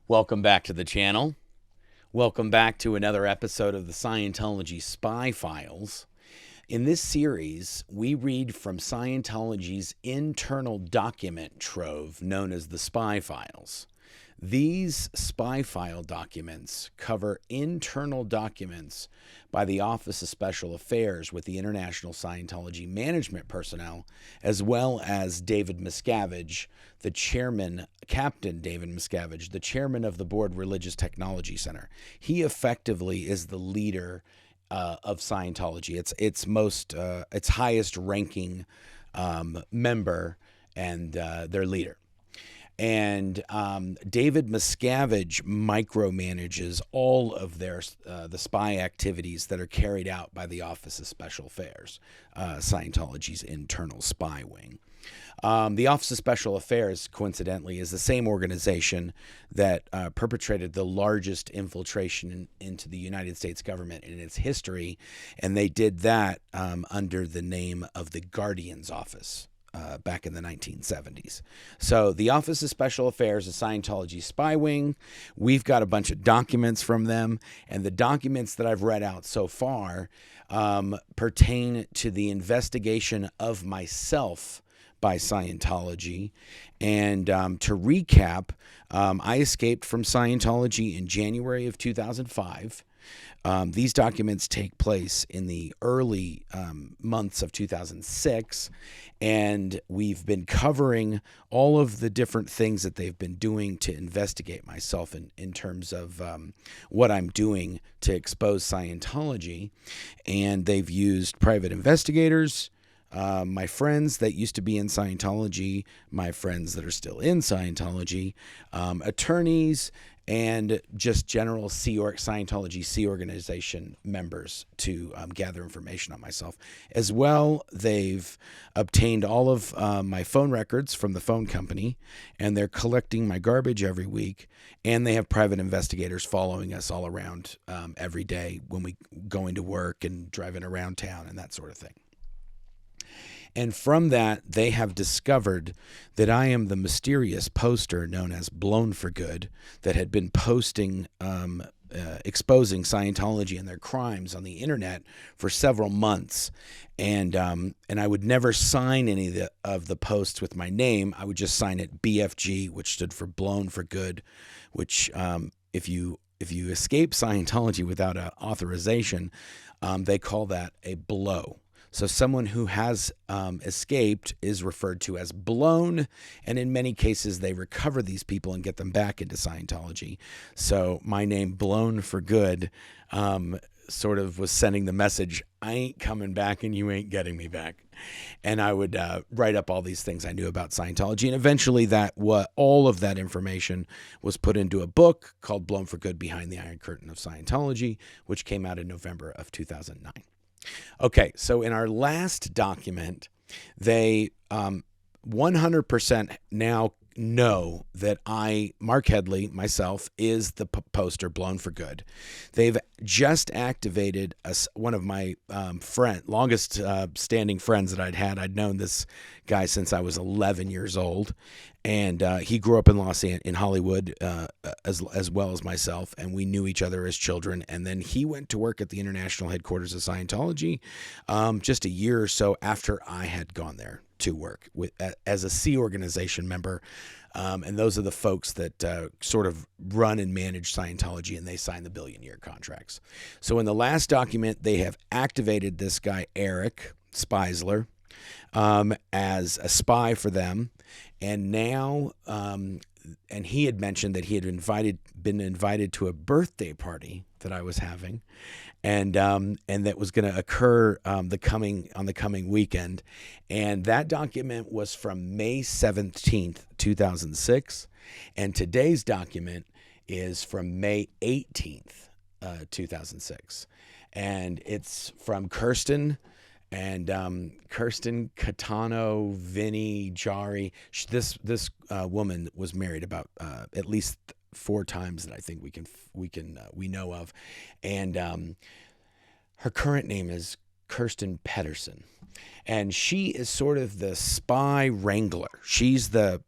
Welcome back to the channel. Welcome back to another episode of the Scientology Spy Files. In this series, we read from Scientology's internal document trove known as the Spy Files. These spy file documents cover internal documents by the Office of Special Affairs with the International Scientology management personnel, as well as David Miscavige, the chairman, Captain David Miscavige, the chairman of the Board Religious Technology Center. He effectively is the leader of Scientology. Its highest ranking member and their leader. And David Miscavige micromanages all of the spy activities that are carried out by the Office of Special Affairs, Scientology's internal spy wing. The Office of Special Affairs, coincidentally, is the same organization that perpetrated the largest infiltration into the United States government in its history, and they did that under the name of the Guardian's Office. Back in the 1970s. So the Office of Special Affairs is Scientology spy wing. We've got a bunch of documents from them, and the documents that I've read out so far pertain to the investigation of myself by Scientology. And to recap, I escaped from Scientology in January of 2005. These documents take place in the early months of 2006, and we've been covering all of the different things that they've been doing to investigate myself in terms of what I'm doing to expose Scientology. And they've used private investigators, my friends that used to be in Scientology, my friends that are still in Scientology, attorneys, and just general Scientology Sea organization members to gather information on myself. As well, they've obtained all of my phone records from the phone company, and they're collecting my garbage every week, and they have private investigators following us all around every day when we go into work and driving around town and that sort of thing. And from that, they have discovered that I am the mysterious poster known as Blown for Good that had been posting, exposing Scientology and their crimes on the internet for several months. And I would never sign any of the posts with my name. I would just sign it BFG, which stood for Blown for Good, which if you escape Scientology without an authorization, they call that a blow. So someone who has escaped is referred to as blown, and in many cases they recover these people and get them back into Scientology. So my name, Blown for Good, sort of was sending the message, I ain't coming back and you ain't getting me back. And I would write up all these things I knew about Scientology, and eventually all of that information was put into a book called Blown for Good, Behind the Iron Curtain of Scientology, which came out in November of 2009. Okay, so in our last document, they 100% now know that Mark Headley, myself, is the poster Blown for Good. They've just activated one of my longest standing friends that I'd had. I'd known this guy since I was 11 years old, and he grew up in Hollywood as well as myself, and we knew each other as children. And then he went to work at the international headquarters of Scientology just a year or so after I had gone there to work as a Sea organization member. And those are the folks that sort of run and manage Scientology, and they sign the billion-year contracts. So in the last document, they have activated this guy, Eric Speisler, as a spy for them. And now, and he had mentioned that he had been invited to a birthday party that I was having, and that was going to occur on the coming weekend. And that document was from May 17th, 2006, and today's document is from May 18th, 2006, and it's from Kirsten. And Kirsten, Caetano, Vinny, Jarry. This woman was married about at least 4 times that I think we know of, and her current name is Kirsten Pederson. And she is sort of the spy wrangler. She's the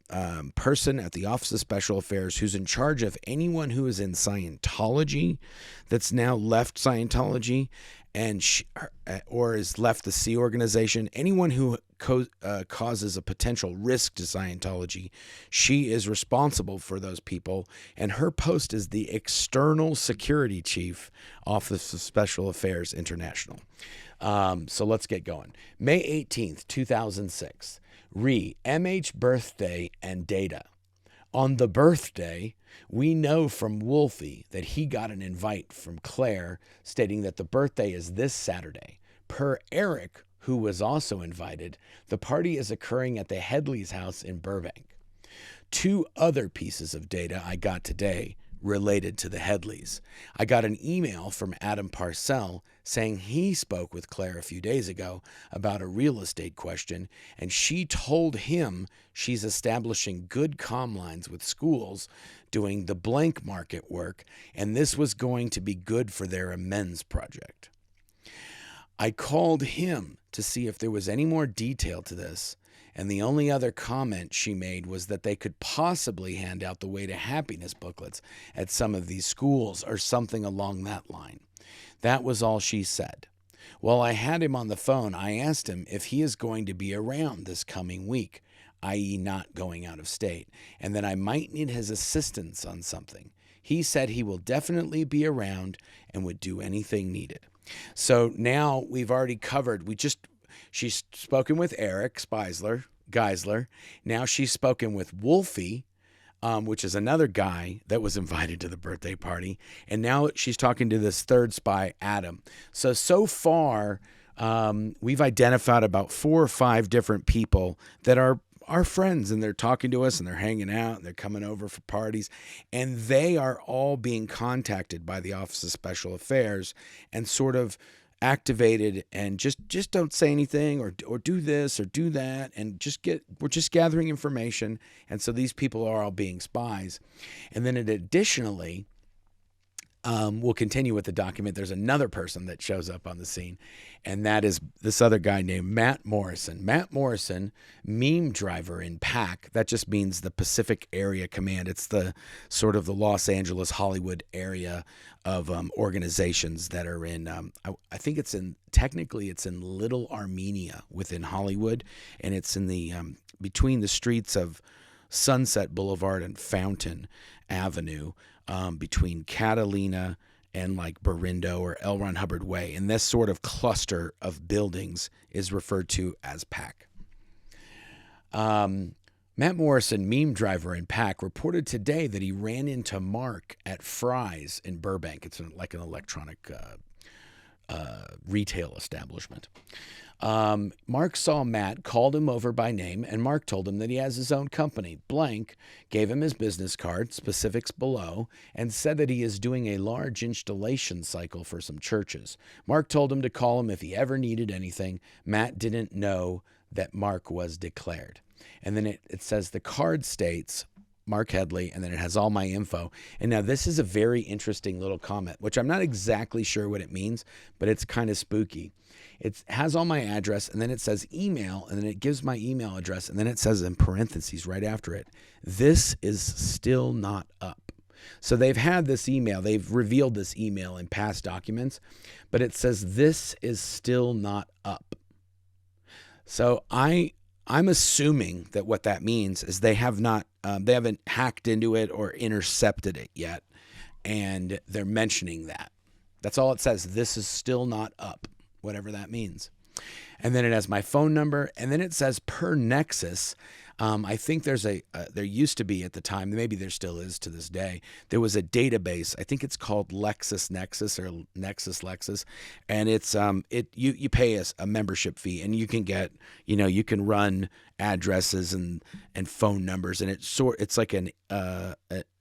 person at the Office of Special Affairs who's in charge of anyone who is in Scientology that's now left Scientology and or has left the Sea Organization. Anyone who causes a potential risk to Scientology, she is responsible for those people. And her post is the External Security Chief, Office of Special Affairs International. So let's get going. May 18th, 2006. MH birthday and data. On the birthday, we know from Wolfie that he got an invite from Claire stating that the birthday is this Saturday. Per Eric, who was also invited, the party is occurring at the Headley's house in Burbank. 2 other pieces of data I got today related to the Headleys. I got an email from Adam Parcell saying he spoke with Claire a few days ago about a real estate question, and she told him she's establishing good comm lines with schools doing the blank market work, and this was going to be good for their amends project. I called him to see if there was any more detail to this, and the only other comment she made was that they could possibly hand out the Way to Happiness booklets at some of these schools or something along that line. That was all she said. While I had him on the phone, I asked him if he is going to be around this coming week, i.e. not going out of state, and that I might need his assistance on something. He said he will definitely be around and would do anything needed. So now we've already covered, she's spoken with Eric Geisler. Now she's spoken with Wolfie, which is another guy that was invited to the birthday party. And now she's talking to this third spy, Adam. So far, we've identified about 4 or 5 different people that are our friends, and they're talking to us and they're hanging out and they're coming over for parties, and they are all being contacted by the Office of Special Affairs and sort of activated, and just don't say anything or do this or do that, and we're just gathering information. And so these people are all being spies. And then additionally, we'll continue with the document. There's another person that shows up on the scene, and that is this other guy named Matt Morrison. Matt Morrison, meme driver in PAC. That just means the Pacific Area Command. It's the sort of the Los Angeles, Hollywood area of organizations that are in, I think technically it's in Little Armenia within Hollywood, and it's in the, between the streets of Sunset Boulevard and Fountain Avenue, between Catalina and like Berindo or L. Ron Hubbard Way. And this sort of cluster of buildings is referred to as PAC. Matt Morrison, meme driver in PAC, reported today that he ran into Mark at Fry's in Burbank. It's like an electronic retail establishment. Mark saw Matt, called him over by name, and Mark told him that he has his own company. Blank gave him his business card, specifics below, and said that he is doing a large installation cycle for some churches. Mark told him to call him if he ever needed anything. Matt didn't know that Mark was declared. And then it says the card states Mark Headley, and then it has all my info. And now this is a very interesting little comment, which I'm not exactly sure what it means, but it's kind of spooky. It has all my address, and then it says email, and then it gives my email address, and then it says in parentheses right after it, this is still not up. So they've had this email, they've revealed this email in past documents, but it says this is still not up. So I'm assuming that what that means is they haven't hacked into it or intercepted it yet, and they're mentioning that. That's all it says. This is still not up, whatever that means. And then it has my phone number, and then it says per Nexus. I think there used to be at the time, maybe there still is to this day, there was a database. I think it's called LexisNexis or Nexus, and it's you pay a membership fee, and you can get, you can run addresses and phone numbers, and it's like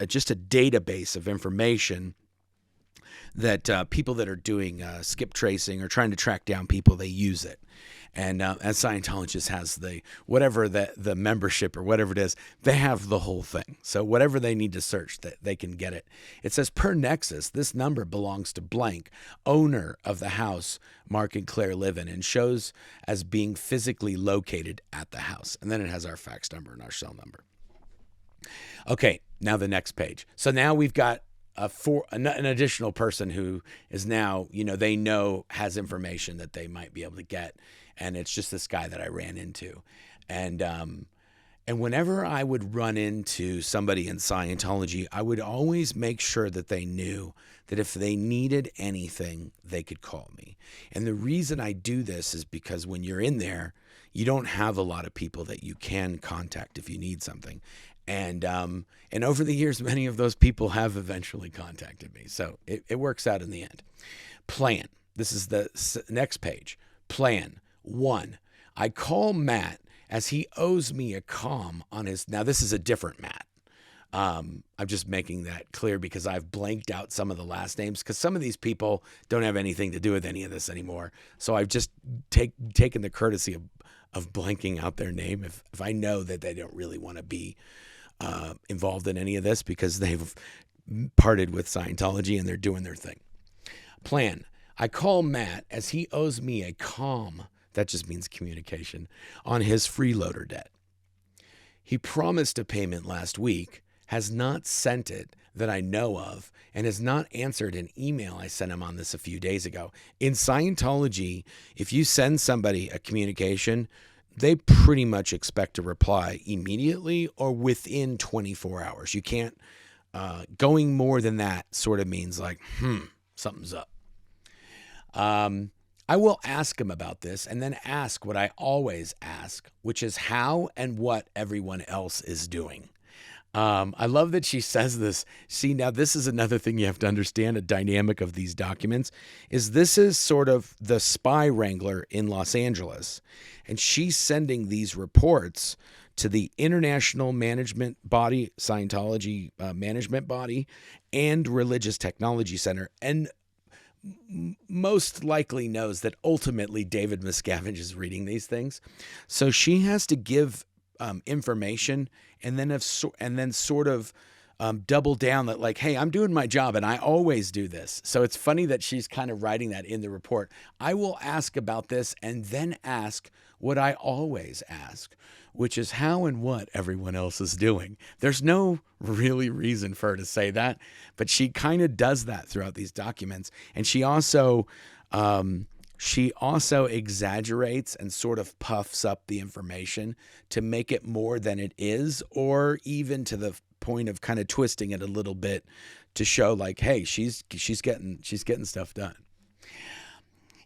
just a database of information that people that are doing skip tracing or trying to track down people, they use it. And as Scientologist has whatever the membership or whatever it is, they have the whole thing. So whatever they need to search, that they can get it. It says, per Nexus, this number belongs to blank, owner of the house Mark and Claire live in, and shows as being physically located at the house. And then it has our fax number and our cell number. Okay, now the next page. So now we've got an additional person who is now, they know has information that they might be able to get. And it's just this guy that I ran into. And whenever I would run into somebody in Scientology, I would always make sure that they knew that if they needed anything, they could call me. And the reason I do this is because when you're in there, you don't have a lot of people that you can contact if you need something. And over the years, many of those people have eventually contacted me. So it works out in the end. Plan. This is the next page. Plan. 1. I call Matt as he owes me a comm on his... Now, this is a different Matt. I'm just making that clear because I've blanked out some of the last names because some of these people don't have anything to do with any of this anymore. So I've just taken the courtesy of blanking out their name if I know that they don't really want to be involved in any of this because they've parted with Scientology and they're doing their thing. Plan. I call Matt as he owes me a comm, that just means communication, on his freeloader debt. He promised a payment last week, has not sent it that I know of, and has not answered an email I sent him on this a few days ago. In Scientology, if you send somebody a communication, they pretty much expect a reply immediately or within 24 hours. You can't, going more than that sort of means like, something's up. I will ask him about this and then ask what I always ask, which is how and what everyone else is doing. I love that she says this. See, now this is another thing you have to understand, a dynamic of these documents, is this is sort of the spy wrangler in Los Angeles. And she's sending these reports to the International Management Body, Scientology Management Body, and Religious Technology Center, and most likely knows that ultimately David Miscavige is reading these things. So she has to give information and then sort of double down that like, hey, I'm doing my job and I always do this. So it's funny that she's kind of writing that in the report. I will ask about this and then ask what I always ask, which is how and what everyone else is doing. There's no really reason for her to say that, but she kind of does that throughout these documents. And she also exaggerates and sort of puffs up the information to make it more than it is, or even to the point of kind of twisting it a little bit to show like, hey, she's getting stuff done.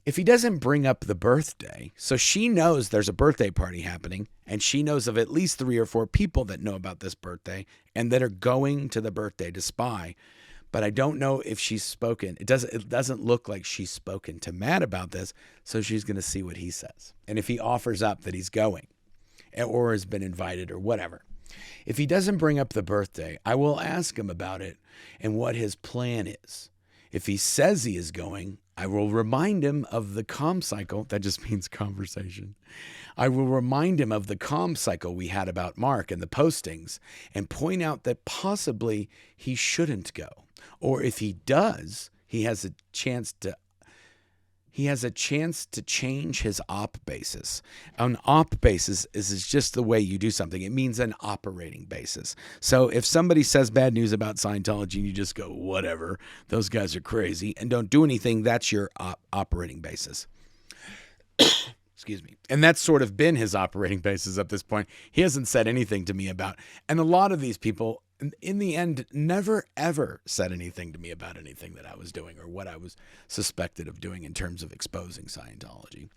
If he doesn't bring up the birthday, so she knows there's a birthday party happening, and she knows of at least 3 or 4 people that know about this birthday and that are going to the birthday to spy. But I don't know if she's spoken. It doesn't look like she's spoken to Matt about this, so she's going to see what he says. And if he offers up that he's going or has been invited or whatever. If he doesn't bring up the birthday, I will ask him about it and what his plan is. If he says he is going, I will remind him of the comm cycle. That just means conversation. I will remind him of the comm cycle we had about Mark and the postings and point out that possibly he shouldn't go. Or if he does, he has a chance to change his op basis. An op basis is just the way you do something. It means an operating basis. So if somebody says bad news about Scientology and you just go, whatever, those guys are crazy, and don't do anything, that's your operating basis. Excuse me. And that's sort of been his operating basis at this point. He hasn't said anything to me about, and a lot of these people, in the end, never, ever said anything to me about anything that I was doing or what I was suspected of doing in terms of exposing Scientology.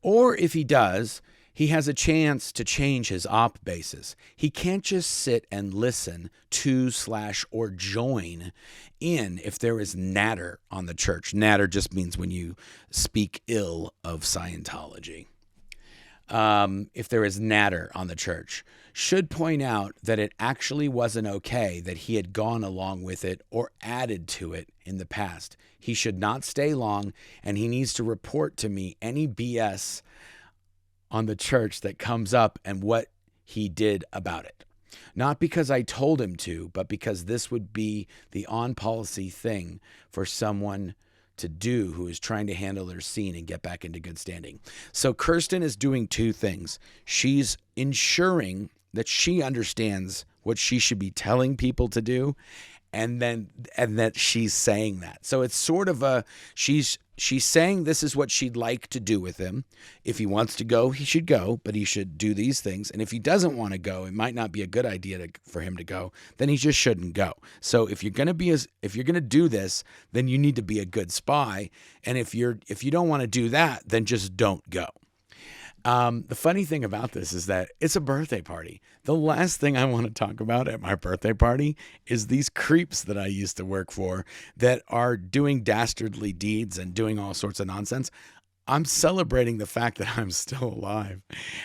Or if he does, he has a chance to change his op basis. He can't just sit and listen to / or join in if there is natter on the church. Natter just means when you speak ill of Scientology. If there is natter on the church. should point out that it actually wasn't okay that he had gone along with it or added to it in the past. He should not stay long, and he needs to report to me any BS on the church that comes up and what he did about it. Not because I told him to, but because this would be the on-policy thing for someone to do who is trying to handle their scene and get back into good standing. So Kirsten is doing two things. She's ensuring that she understands what she should be telling people to do, and that she's saying that. So it's sort of she's saying this is what she'd like to do with him. If he wants to go, he should go, but he should do these things. And if he doesn't want to go, it might not be a good idea for him to go, then he just shouldn't go. So if you're going to do this, then you need to be a good spy. And if you don't want to do that, then just don't go. The funny thing about this is that it's a birthday party. The last thing I want to talk about at my birthday party is these creeps that I used to work for that are doing dastardly deeds and doing all sorts of nonsense. I'm celebrating the fact that I'm still alive.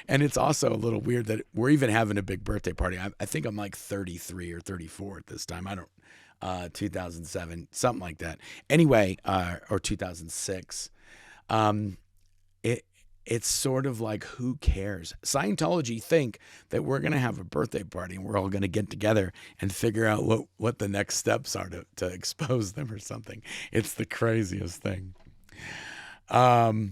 And it's also a little weird that we're even having a big birthday party. I think I'm like 33 or 34 at this time. 2007, something like that. Anyway, or 2006. It's sort of like, who cares? Scientology think that we're going to have a birthday party and we're all going to get together and figure out what the next steps are to expose them or something. It's the craziest thing. I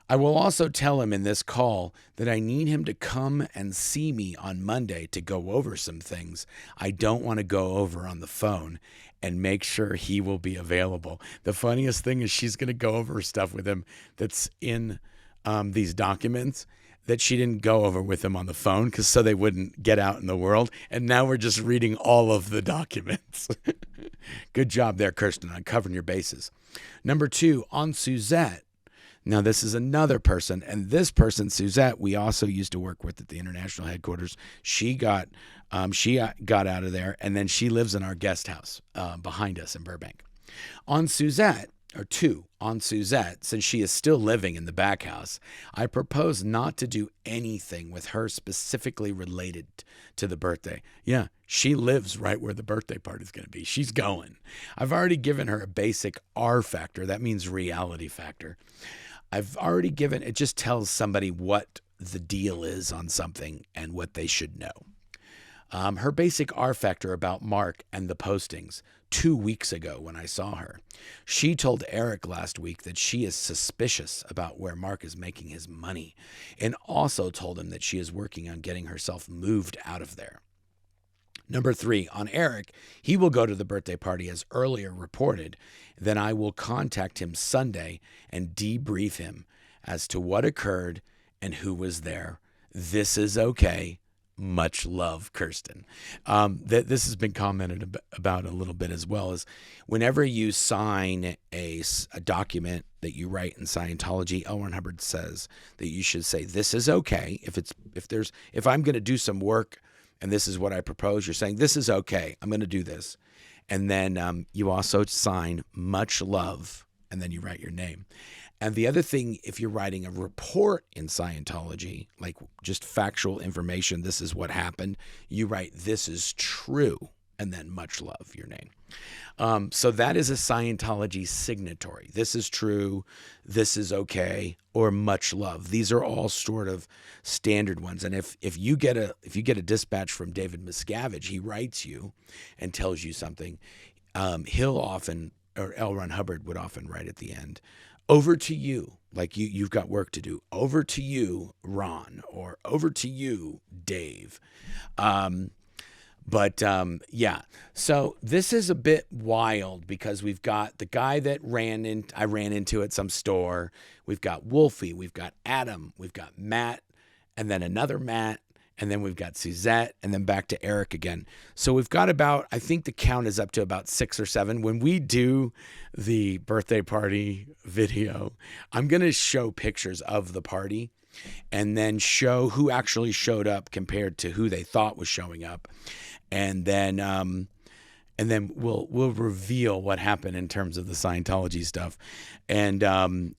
will also tell him in this call that I need him to come and see me on Monday to go over some things I don't want to go over on the phone, and make sure he will be available. The funniest thing is she's going to go over stuff with him that's in these documents that she didn't go over with him on the phone so they wouldn't get out in the world. And now we're just reading all of the documents. Good job there, Kirsten, on covering your bases. Number 2, on Suzette. Now, this is another person, and this person, Suzette, we also used to work with at the international headquarters. She got out of there, and then she lives in our guest house behind us in Burbank. On Suzette, since she is still living in the back house, I propose not to do anything with her specifically related to the birthday. Yeah, she lives right where the birthday party is going to be. She's going. I've already given her a basic R factor. That means reality factor. It just tells somebody what the deal is on something and what they should know. Her basic R factor about Mark and the postings 2 weeks ago when I saw her. She told Eric last week that she is suspicious about where Mark is making his money, and also told him that she is working on getting herself moved out of there. Number 3, on Eric, he will go to the birthday party as earlier reported. Then I will contact him Sunday and debrief him as to what occurred and who was there. This is okay. Much love, Kirsten. This has been commented about a little bit as well, as whenever you sign a document that you write in Scientology, L. Ron Hubbard says that you should say, this is okay. If I'm going to do some work and this is what I propose, you're saying, this is okay. I'm going to do this. And then you also sign much love, and then you write your name. And the other thing, if you're writing a report in Scientology, like just factual information, this is what happened, you write, this is true, and then much love, your name. So that is a Scientology signatory. This is true, this is okay, or much love. These are all sort of standard ones. And if you get a dispatch from David Miscavige, he writes you and tells you something, he'll often, or L. Ron Hubbard would often write at the end, over to you, like you've got work to do. Over to you, Ron, or over to you, Dave. Yeah. So this is a bit wild because we've got the guy that I ran into at some store. We've got Wolfie, we've got Adam, we've got Matt, and then another Matt, and then we've got Suzette, and then back to Eric again. So we've got about, I think the count is up to about 6 or 7. When we do the birthday party video, I'm going to show pictures of the party and then show who actually showed up compared to who they thought was showing up. And then and then we'll reveal what happened in terms of the Scientology stuff. And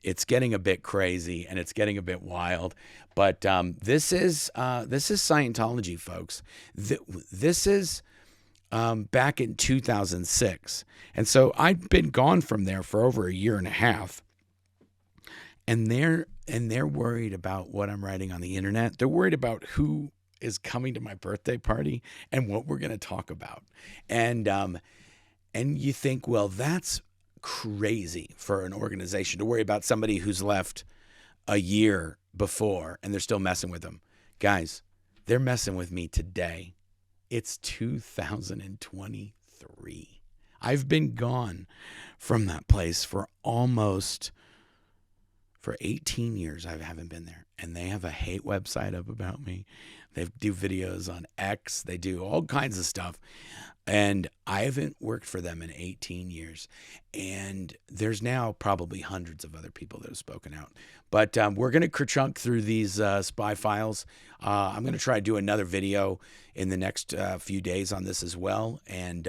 it's getting a bit crazy and it's getting a bit wild. But this is Scientology, folks. This is back in 2006. And so I'd been gone from there for over a year and a half. And they're worried about what I'm writing on the internet. They're worried about who is coming to my birthday party and what we're going to talk about. And you think, well, that's crazy for an organization to worry about somebody who's left a year before and they're still messing with them. Guys, they're messing with me today. It's 2023. I've been gone from that place for 18 years. I haven't been there. And they have a hate website up about me. They do videos on X. They do all kinds of stuff. And I haven't worked for them in 18 years. And there's now probably hundreds of other people that have spoken out. But we're going to kerchunk through these spy files. I'm going to try to do another video in the next few days on this as well. And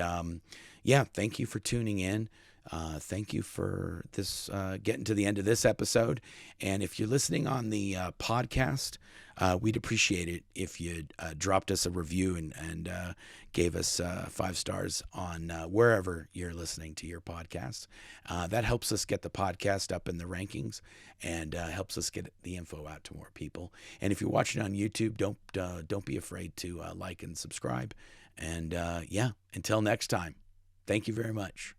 yeah, thank you for tuning in. Thank you for this, getting to the end of this episode. And if you're listening on the podcast, we'd appreciate it if you dropped us a review and gave us 5 stars on wherever you're listening to your podcast. That helps us get the podcast up in the rankings and helps us get the info out to more people. And if you're watching on YouTube, don't be afraid to like and subscribe. And yeah, until next time, thank you very much.